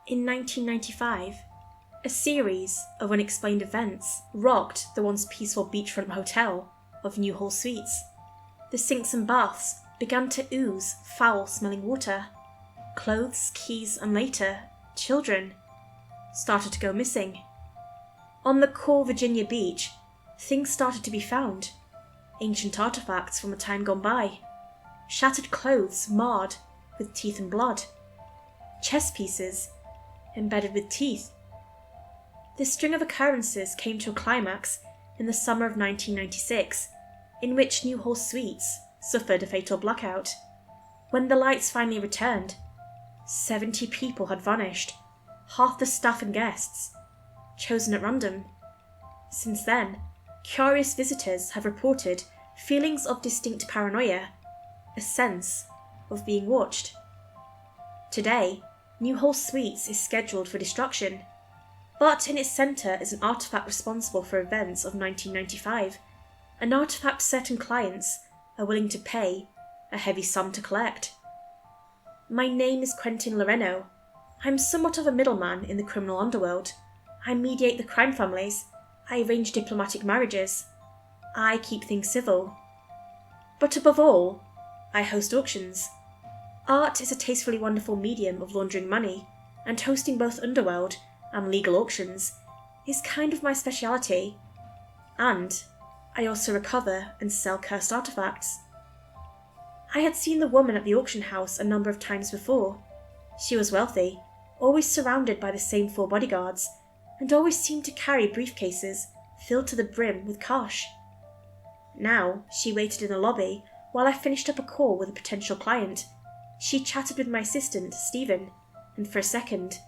In 1995, a series of unexplained events rocked the once peaceful beachfront hotel of Newhall Suites. The sinks and baths began to ooze foul-smelling water. Clothes, keys, and later, children started to go missing. On the core Virginia beach, things started to be found. Ancient artifacts from a time gone by. Shattered clothes marred with teeth and blood. Chess pieces embedded with teeth. This string of occurrences came to a climax in the summer of 1996, in which Newhall Suites suffered a fatal blackout. When the lights finally returned, 70 people had vanished, half the staff and guests, chosen at random. Since then, curious visitors have reported feelings of distinct paranoia, a sense of being watched. Today, Newhall Suites is scheduled for destruction, but in its centre is an artefact responsible for events of 1995, an artefact certain clients are willing to pay a heavy sum to collect. My name is Quentin Loreno. I'm somewhat of a middleman in the criminal underworld. I mediate the crime families. I arrange diplomatic marriages. I keep things civil. But above all, I host auctions. Art is a tastefully wonderful medium of laundering money, and hosting both underworld and legal auctions is kind of my speciality. And I also recover and sell cursed artifacts. I had seen the woman at the auction house a number of times before. She was wealthy, always surrounded by the same 4 bodyguards, and always seemed to carry briefcases filled to the brim with cash. Now she waited in the lobby while I finished up a call with a potential client. She chatted with my assistant, Stephen, and for a second,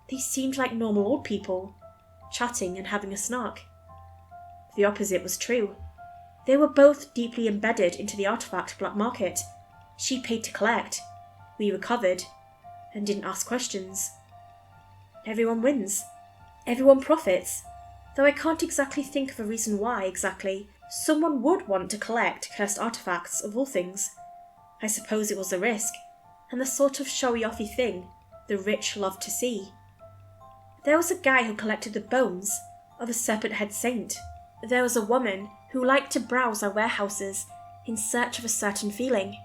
they seemed like normal old people, chatting and having a snark. The opposite was true. They were both deeply embedded into the artifact black market. She paid to collect, we recovered, and didn't ask questions. Everyone wins. Everyone profits. Though I can't exactly think of a reason why, exactly, someone would want to collect cursed artifacts of all things. I suppose it was a risk, and the sort of showy-offy thing the rich love to see. There was a guy who collected the bones of a serpent-head saint. There was a woman who liked to browse our warehouses in search of a certain feeling.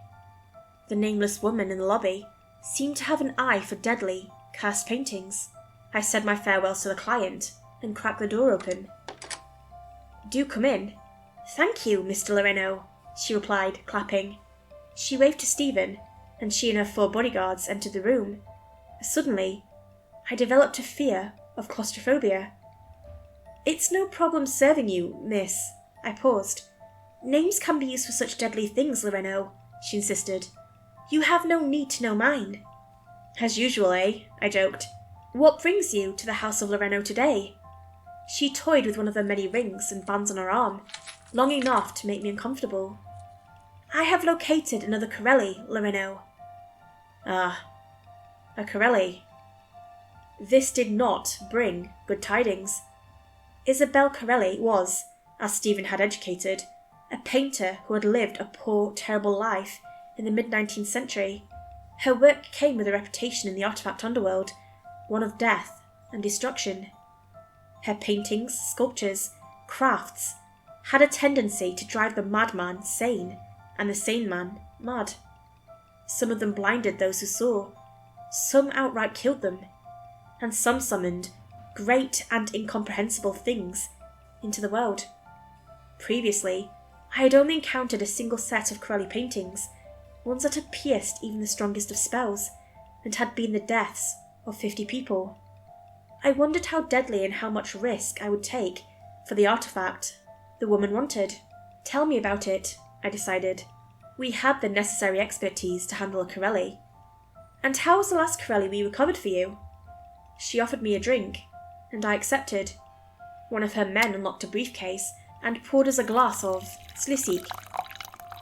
The nameless woman in the lobby seemed to have an eye for deadly, cursed paintings. I said my farewells to the client and cracked the door open. "Do come in." "Thank you, Mr. Loreno," she replied, clapping. She waved to Stephen, and she and her 4 bodyguards entered the room. Suddenly, I developed a fear of claustrophobia. "It's no problem serving you, miss." I paused. "Names can be used for such deadly things, Loreno," she insisted. "You have no need to know mine." "As usual, eh?" I joked. "What brings you to the house of Loreno today?" She toyed with one of the many rings and bands on her arm, long enough to make me uncomfortable. "I have located another Corelli, Loreno." "Ah, a Corelli." This did not bring good tidings. Isabel Corelli was, as Stephen had educated, a painter who had lived a poor, terrible life in the mid-19th century. Her work came with a reputation in the artifact underworld, one of death and destruction. Her paintings, sculptures, crafts had a tendency to drive the madman sane and the sane man mad. Some of them blinded those who saw, some outright killed them, and some summoned great and incomprehensible things into the world. Previously, I had only encountered a single set of Corelli paintings, ones that had pierced even the strongest of spells, and had been the deaths of 50 people. I wondered how deadly and how much risk I would take for the artifact the woman wanted. "Tell me about it," I decided. We had the necessary expertise to handle a Corelli. "And how was the last Corelli we recovered for you?" She offered me a drink, and I accepted. One of her men unlocked a briefcase and poured us a glass of slisik.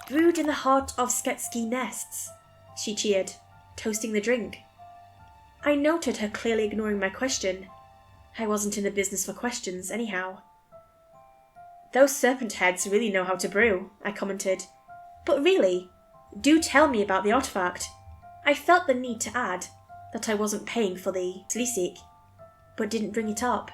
"Brewed in the heart of Sketsky nests," she cheered, toasting the drink. I noted her clearly ignoring my question. I wasn't in the business for questions, anyhow. "Those serpent heads really know how to brew," I commented. "But really, do tell me about the artifact." I felt the need to add, that I wasn't paying for the Sleesik, but didn't bring it up.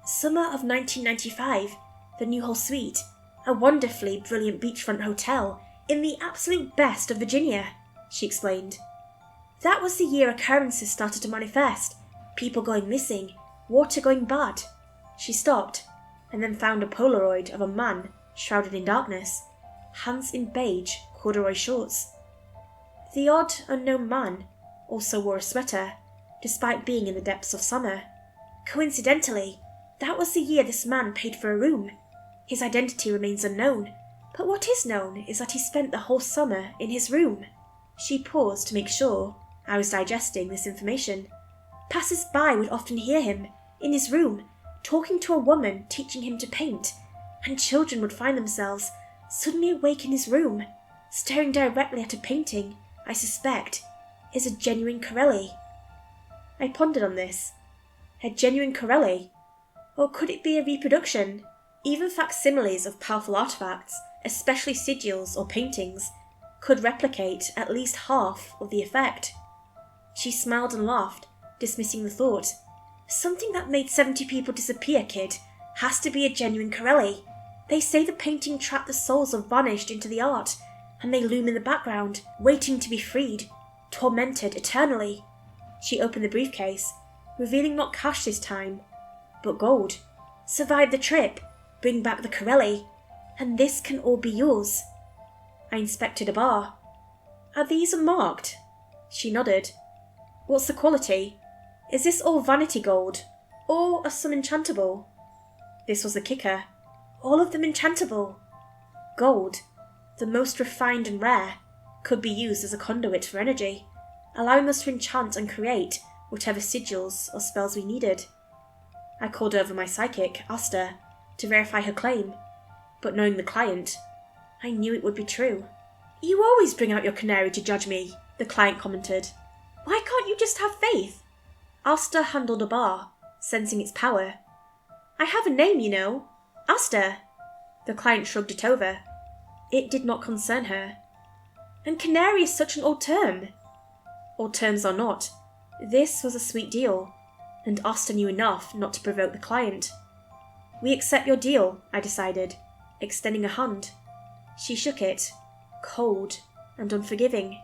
Summer of 1995, the Newhall Suite, a wonderfully brilliant beachfront hotel in the absolute best of Virginia, she explained. That was the year occurrences started to manifest, people going missing, water going bad. She stopped, and then found a Polaroid of a man shrouded in darkness, hands in beige corduroy shorts. The odd, unknown man also wore a sweater, despite being in the depths of summer. Coincidentally, that was the year this man paid for a room. His identity remains unknown, but what is known is that he spent the whole summer in his room. She paused to make sure I was digesting this information. Passers-by would often hear him, in his room, talking to a woman teaching him to paint, and children would find themselves suddenly awake in his room, staring directly at a painting I suspect is a genuine Corelli. I pondered on this. A genuine Corelli? Or could it be a reproduction? Even facsimiles of powerful artifacts, especially sigils or paintings, could replicate at least half of the effect. She smiled and laughed, dismissing the thought. Something that made 70 people disappear, kid, has to be a genuine Corelli. They say the painting trapped the souls of vanished into the art, and they loom in the background, waiting to be freed, tormented eternally. She opened the briefcase, revealing not cash this time, but gold. Survive the trip, bring back the Corelli, and this can all be yours. I inspected a bar. Are these unmarked? She nodded. What's the quality? Is this all vanity gold, or are some enchantable? This was the kicker. All of them enchantable. Gold, the most refined and rare, could be used as a conduit for energy, allowing us to enchant and create whatever sigils or spells we needed. I called over my psychic, Asta, to verify her claim, but knowing the client, I knew it would be true. You always bring out your canary to judge me, the client commented. Why can't you just have faith? Asta handled a bar, sensing its power. I have a name, you know. Asta. The client shrugged it over. It did not concern her. And canary is such an old term. Old terms are not. This was a sweet deal, and Asta knew enough not to provoke the client. We accept your deal, I decided, extending a hand. She shook it, cold and unforgiving.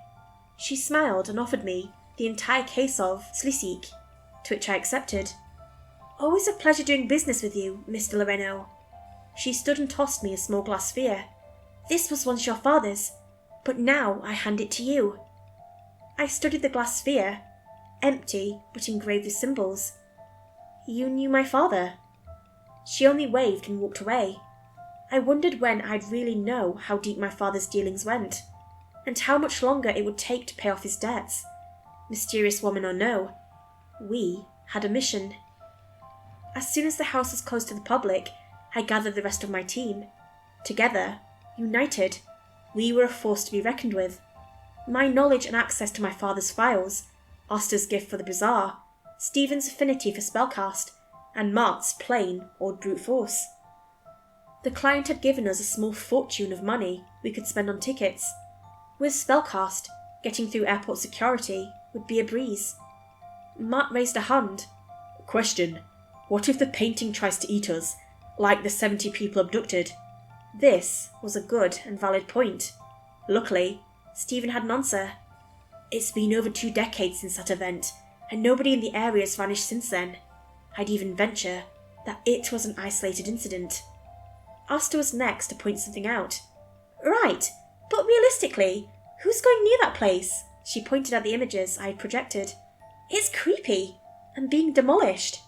She smiled and offered me the entire case of Sleesik, to which I accepted. Always a pleasure doing business with you, Mr. Loreno. She stood and tossed me a small glass sphere. This was once your father's, but now I hand it to you. I studied the glass sphere, empty but engraved with symbols. You knew my father? She only waved and walked away. I wondered when I'd really know how deep my father's dealings went, and how much longer it would take to pay off his debts. Mysterious woman or no, we had a mission. As soon as the house was closed to the public, I gathered the rest of my team. Together, united, we were a force to be reckoned with. My knowledge and access to my father's files, Asta's gift for the bizarre, Stephen's affinity for spellcast, and Mart's plain old brute force. The client had given us a small fortune of money we could spend on tickets. With spellcast, getting through airport security would be a breeze. Mart raised a hand. Question. What if the painting tries to eat us, like the 70 people abducted? This was a good and valid point. Luckily, Stephen had an answer. It's been over 2 decades since that event, and nobody in the area has vanished since then. I'd even venture that it was an isolated incident. Asta was next to point something out. Right, but realistically, who's going near that place? She pointed at the images I had projected. It's creepy, and being demolished.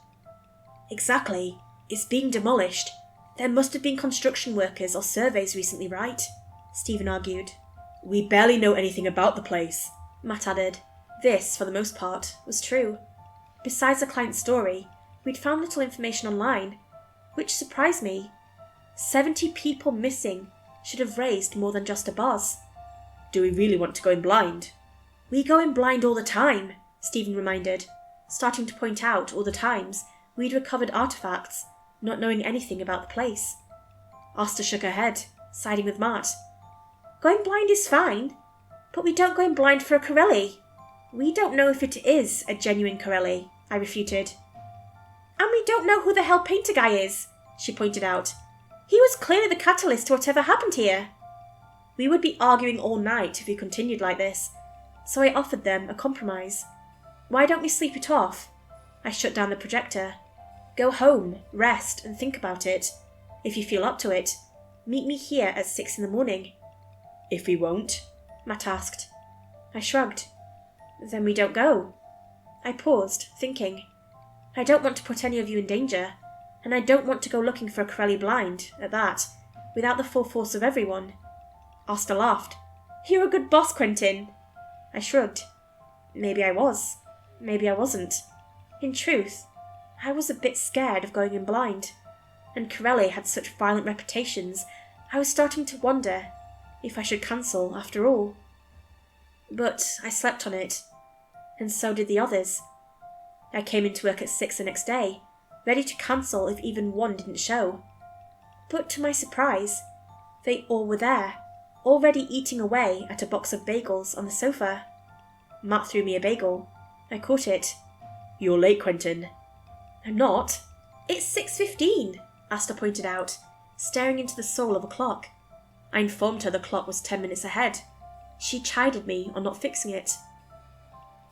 Exactly, it's being demolished. There must have been construction workers or surveys recently, right? Stephen argued. We barely know anything about the place, Matt added. This, for the most part, was true. Besides the client's story, we'd found little information online, which surprised me. 70 people missing should have raised more than just a buzz. Do we really want to go in blind? We go in blind all the time, Stephen reminded, starting to point out all the times we'd recovered artifacts, not knowing anything about the place. Asta shook her head, siding with Mart. Going blind is fine, but we don't go in blind for a Corelli. We don't know if it is a genuine Corelli, I refuted. And we don't know who the hell Painter Guy is, she pointed out. He was clearly the catalyst to whatever happened here. We would be arguing all night if we continued like this, so I offered them a compromise. Why don't we sleep it off? I shut down the projector. Go home, rest, and think about it. If you feel up to it, meet me here at 6 a.m. If we won't? Matt asked. I shrugged. Then we don't go. I paused, thinking. I don't want to put any of you in danger, and I don't want to go looking for a Corelli blind, at that, without the full force of everyone. Asta laughed. You're a good boss, Quentin. I shrugged. Maybe I was. Maybe I wasn't. In truth, I was a bit scared of going in blind, and Corelli had such violent reputations, I was starting to wonder if I should cancel after all. But I slept on it, and so did the others. I came into work at 6 the next day, ready to cancel if even one didn't show. But to my surprise, they all were there, already eating away at a box of bagels on the sofa. Matt threw me a bagel. I caught it. You're late, Quentin. I'm not. It's 6:15, Asta pointed out, staring into the soul of a clock. I informed her the clock was 10 minutes ahead. She chided me on not fixing it.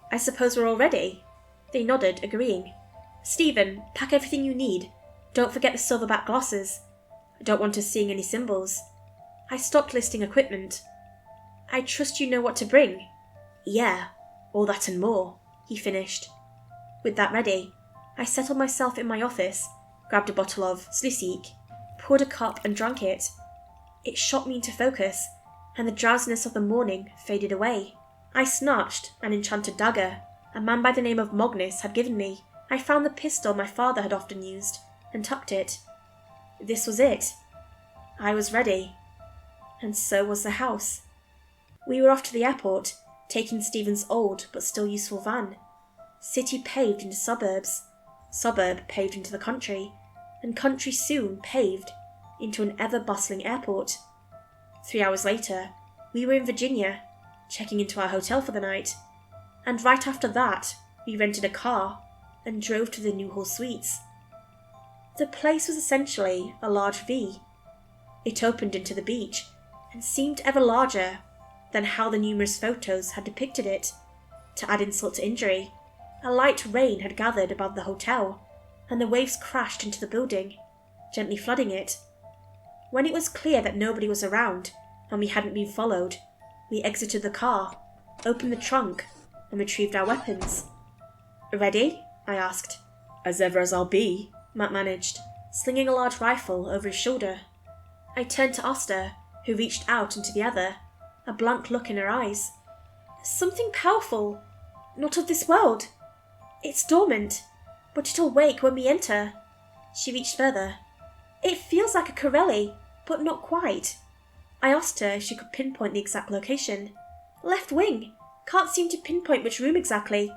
I suppose we're all ready? They nodded, agreeing. Stephen, pack everything you need. Don't forget the silverback glasses. I don't want us seeing any symbols. I stopped listing equipment. I trust you know what to bring. Yeah, all that and more, he finished. With that ready, I settled myself in my office, grabbed a bottle of Slisik, poured a cup and drank it. It shot me into focus, and the drowsiness of the morning faded away. I snatched an enchanted dagger a man by the name of Magnus had given me. I found the pistol my father had often used, and tucked it. This was it. I was ready. And so was the house. We were off to the airport, taking Stephen's old but still useful van. City paved into suburbs, suburb paved into the country, and country soon paved into an ever-bustling airport. 3 hours later, we were in Virginia, checking into our hotel for the night, and right after that, we rented a car and drove to the Newhall Suites. The place was essentially a large V. It opened into the beach and seemed ever larger than how the numerous photos had depicted it. To add insult to injury, a light rain had gathered above the hotel, and the waves crashed into the building, gently flooding it. When it was clear that nobody was around and we hadn't been followed, we exited the car, opened the trunk, and retrieved our weapons. Ready? I asked. As ever as I'll be, Matt managed, slinging a large rifle over his shoulder. I turned to Asta, who reached out into the other, a blank look in her eyes. Something powerful, not of this world. It's dormant, but it'll wake when we enter. She reached further. It feels like a Corelli, but not quite. I asked her if she could pinpoint the exact location. Left wing. Can't seem to pinpoint which room exactly.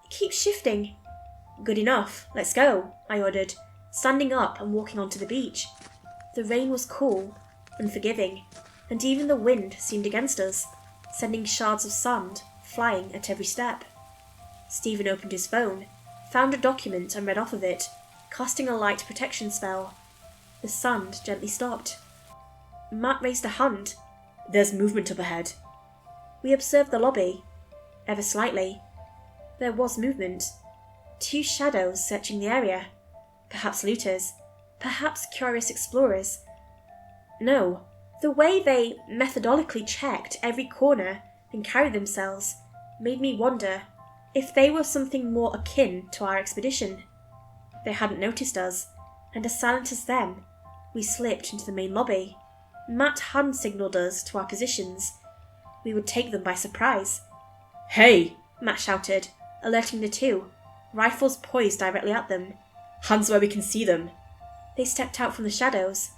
It keeps shifting. Good enough. Let's go, I ordered, standing up and walking onto the beach. The rain was cool and forgiving, and even the wind seemed against us, sending shards of sand flying at every step. Stephen opened his phone, found a document and read off of it, casting a light protection spell. The sand gently stopped. Matt raised a hand. There's movement up ahead. We observed the lobby. Ever slightly. There was movement. 2 shadows searching the area. Perhaps looters. Perhaps curious explorers. No, the way they methodically checked every corner and carried themselves made me wonder if they were something more akin to our expedition. They hadn't noticed us, and as silent as them, we slipped into the main lobby. Matt hand signalled us to our positions. We would take them by surprise. Hey! Matt shouted, alerting the 2, rifles poised directly at them. Hands where we can see them. They stepped out from the shadows.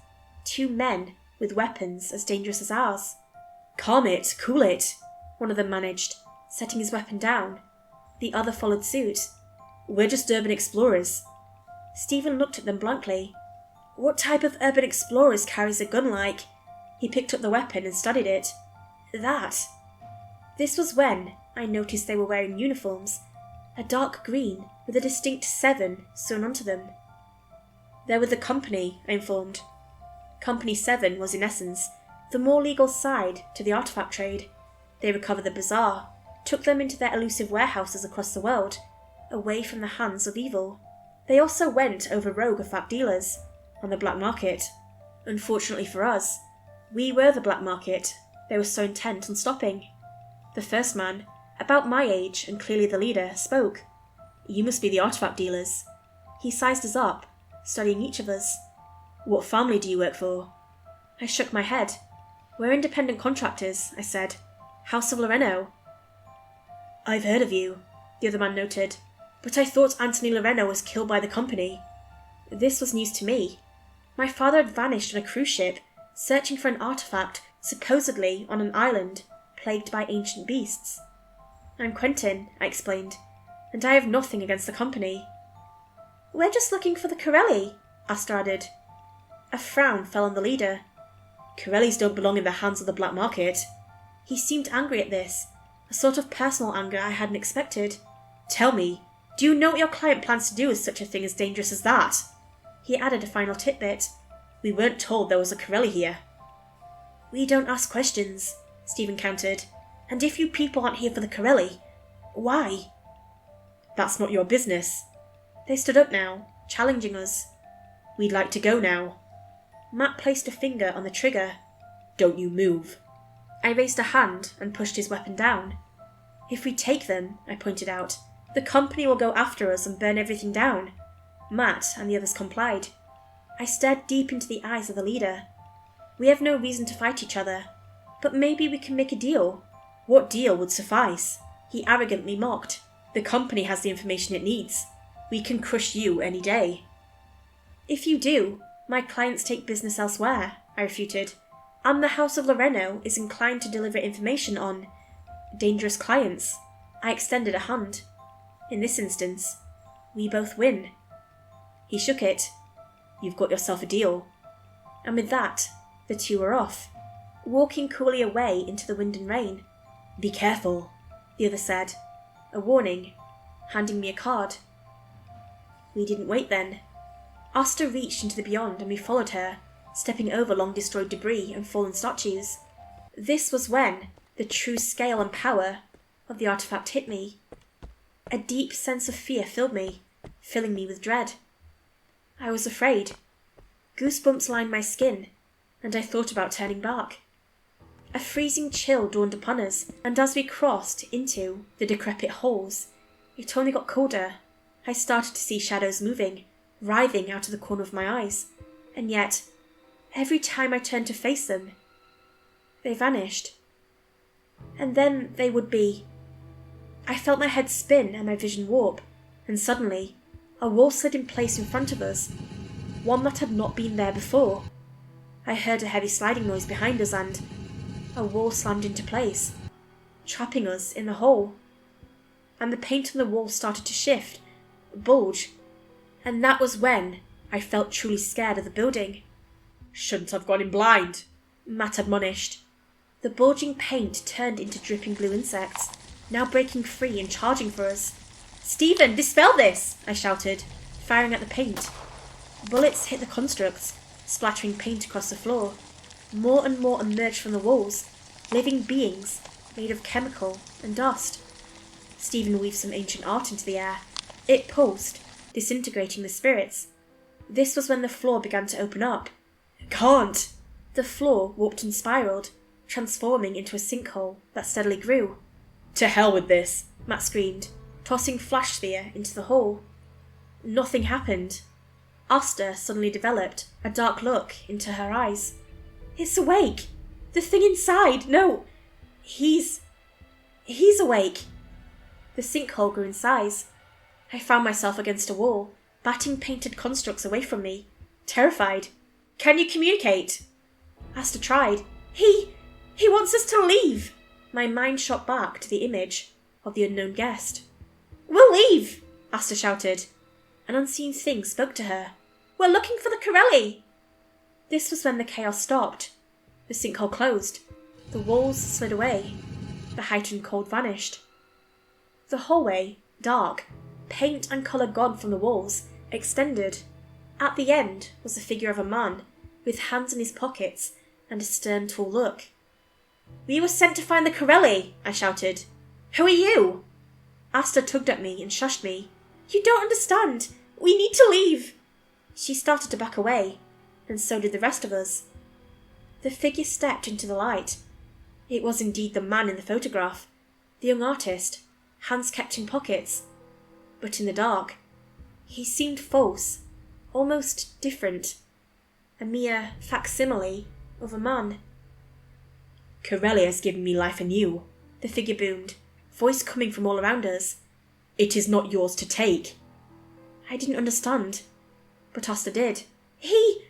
2 men with weapons as dangerous as ours. Calm it, cool it, one of them managed, setting his weapon down. The other followed suit. We're just urban explorers. Stephen looked at them blankly. What type of urban explorers carries a gun like? He picked up the weapon and studied it. That. This was when I noticed they were wearing uniforms, a dark green with a distinct 7 sewn onto them. They're with the company, I informed. Company 7 was in essence the more legal side to the artifact trade. They recovered the bazaar, took them into their elusive warehouses across the world, away from the hands of evil. They also went over rogue artifact dealers on the black market. Unfortunately for us, we were the black market they were so intent on stopping. The first man, about my age and clearly the leader, spoke. You must be the artifact dealers. He sized us up, studying each of us. What family do you work for? I shook my head. We're independent contractors, I said. House of Loreno. I've heard of you, the other man noted, but I thought Anthony Loreno was killed by the company. This was news to me. My father had vanished on a cruise ship, searching for an artifact supposedly on an island plagued by ancient beasts. I'm Quentin, I explained, and I have nothing against the company. We're just looking for the Corelli, Asta added. A frown fell on the leader. Corellis don't belong in the hands of the black market. He seemed angry at this, a sort of personal anger I hadn't expected. Tell me, do you know what your client plans to do with such a thing as dangerous as that? He added a final tidbit. We weren't told there was a Corelli here. We don't ask questions, Stephen countered. And if you people aren't here for the Corelli, why? That's not your business. They stood up now, challenging us. We'd like to go now. Matt placed a finger on the trigger. Don't you move. I raised a hand and pushed his weapon down. If we take them, I pointed out, the company will go after us and burn everything down. Matt and the others complied. I stared deep into the eyes of the leader. We have no reason to fight each other, but maybe we can make a deal. What deal would suffice? He arrogantly mocked. The company has the information it needs. We can crush you any day. If you do, my clients take business elsewhere, I refuted. And the House of Loreno is inclined to deliver information on dangerous clients. I extended a hand. In this instance, we both win. He shook it. You've got yourself a deal. And with that, the two were off, walking coolly away into the wind and rain. Be careful, the other said, a warning, handing me a card. We didn't wait then. Asta reached into the beyond and we followed her, stepping over long-destroyed debris and fallen statues. This was when the true scale and power of the artifact hit me. A deep sense of fear filled me, filling me with dread. I was afraid. Goosebumps lined my skin, and I thought about turning back. A freezing chill dawned upon us, and as we crossed into the decrepit halls, it only got colder. I started to see shadows moving, writhing out of the corner of my eyes, and yet, every time I turned to face them, they vanished. And then they would be. I felt my head spin and my vision warp, and suddenly, a wall slid in place in front of us, one that had not been there before. I heard a heavy sliding noise behind us and a wall slammed into place, trapping us in the hole. And the paint on the wall started to shift, bulge, and that was when I felt truly scared of the building. Shouldn't have gone in blind, Matt admonished. The bulging paint turned into dripping blue insects, now breaking free and charging for us. Stephen, dispel this! I shouted, firing at the paint. Bullets hit the constructs, splattering paint across the floor. More and more emerged from the walls, living beings made of chemical and dust. Stephen weaved some ancient art into the air. It pulsed, disintegrating the spirits. This was when the floor began to open up. Can't! The floor warped and spiraled, transforming into a sinkhole that steadily grew. To hell with this, Matt screamed, tossing Flash Sphere into the hole. Nothing happened. Asta suddenly developed a dark look into her eyes. It's awake! The thing inside! No! He's awake! The sinkhole grew in size. I found myself against a wall, batting painted constructs away from me, terrified. Can you communicate? Asta tried. He wants us to leave! My mind shot back to the image of the unknown guest. We'll leave! Asta shouted. An unseen thing spoke to her. We're looking for the Corelli! This was when the chaos stopped. The sinkhole closed. The walls slid away. The heightened cold vanished. The hallway, dark, paint and colour gone from the walls, extended. At the end was the figure of a man, with hands in his pockets and a stern tall look. "We were sent to find the Corelli," I shouted. "Who are you?" Asta tugged at me and shushed me. "You don't understand. We need to leave." She started to back away, and so did the rest of us. The figure stepped into the light. It was indeed the man in the photograph, the young artist, hands kept in pockets. But in the dark, he seemed false, almost different, a mere facsimile of a man. "Corelli has given me life anew," the figure boomed, voice coming from all around us. "It is not yours to take." I didn't understand, but Asta did. He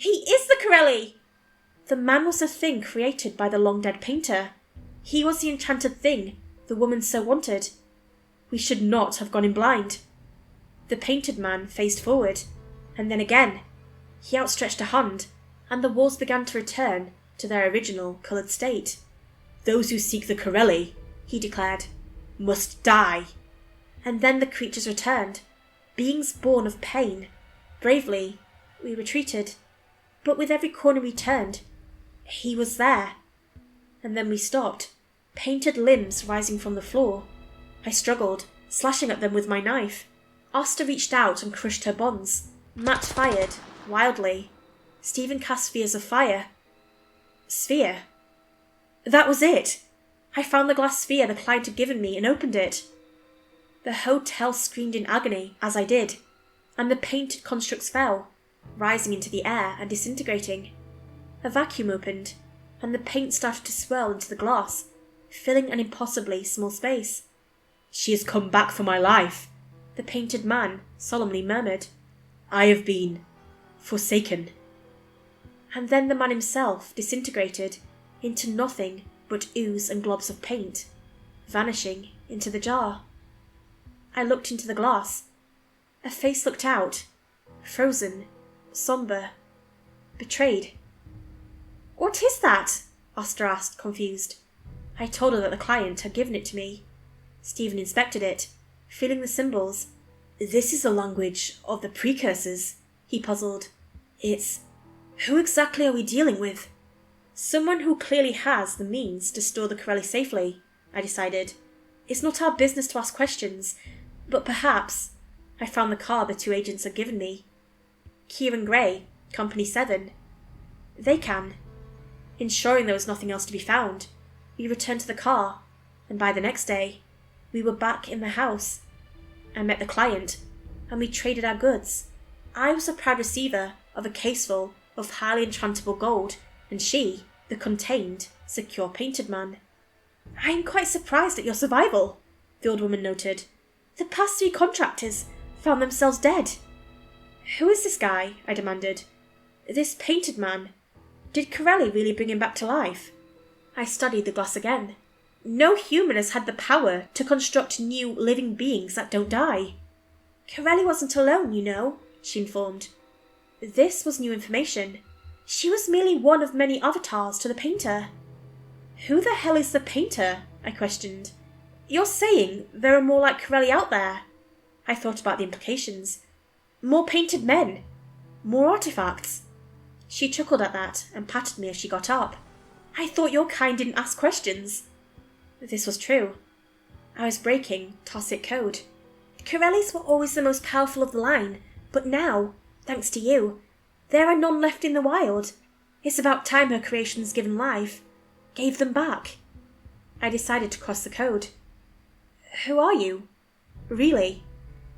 is the Corelli!" The man was the thing created by the long-dead painter. He was the enchanted thing the woman so wanted. We should not have gone in blind. The painted man faced forward, and then again. He outstretched a hand, and the walls began to return to their original coloured state. "Those who seek the Corelli," he declared, "must die." And then the creatures returned, beings born of pain. Bravely, we retreated. But with every corner we turned, he was there. And then we stopped, painted limbs rising from the floor. I struggled, slashing at them with my knife. Asta reached out and crushed her bonds. Matt fired, wildly. Stephen cast spheres of fire. Sphere. That was it! I found the glass sphere the client had given me and opened it. The hotel screamed in agony as I did, and the painted constructs fell, rising into the air and disintegrating. A vacuum opened, and the paint started to swirl into the glass, filling an impossibly small space. "She has come back for my life," the painted man solemnly murmured. "I have been forsaken." And then the man himself disintegrated into nothing but ooze and globs of paint, vanishing into the jar. I looked into the glass. A face looked out, frozen, sombre, betrayed. "What is that?" Asta asked, confused. I told her that the client had given it to me. Stephen inspected it, feeling the symbols. "This is the language of the precursors," he puzzled. Who exactly are we dealing with?" "Someone who clearly has the means to store the Corelli safely," I decided. "It's not our business to ask questions, but perhaps—" I found the card the two agents had given me. Kieran Gray, Company 7. They can. Ensuring there was nothing else to be found, we returned to the car, and by the next day, we were back in the house. I met the client, and we traded our goods. I was a proud receiver of a caseful of highly enchantable gold, and she, the contained, secure painted man. "I am quite surprised at your survival," the old woman noted. "The past 3 contractors found themselves dead." "Who is this guy?" I demanded. "This painted man. Did Corelli really bring him back to life?" I studied the glass again. "No human has had the power to construct new living beings that don't die." "Corelli wasn't alone, you know," she informed. This was new information. She was merely one of many avatars to the painter. "Who the hell is the painter?" I questioned. "You're saying there are more like Corelli out there?" I thought about the implications. "More painted men? More artifacts?" She chuckled at that and patted me as she got up. "I thought your kind didn't ask questions." This was true. I was breaking Tossic code. "Corellis were always the most powerful of the line, but now, thanks to you, there are none left in the wild. It's about time her creations given life gave them back." I decided to cross the code. "Who are you? Really?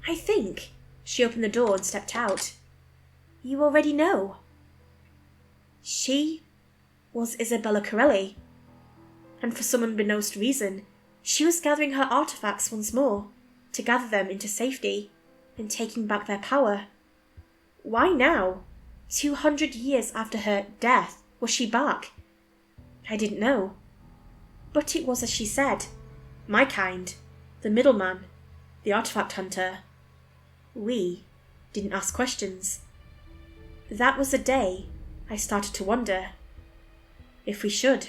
I think." She opened the door and stepped out. "You already know." She was Isabella Corelli. And for some unbeknownst reason, she was gathering her artifacts once more, to gather them into safety, and taking back their power. Why now? 200 years after her death, was she back? I didn't know. But it was as she said. My kind, the middleman, the artifact hunter. We didn't ask questions. That was the day I started to wonder if we should.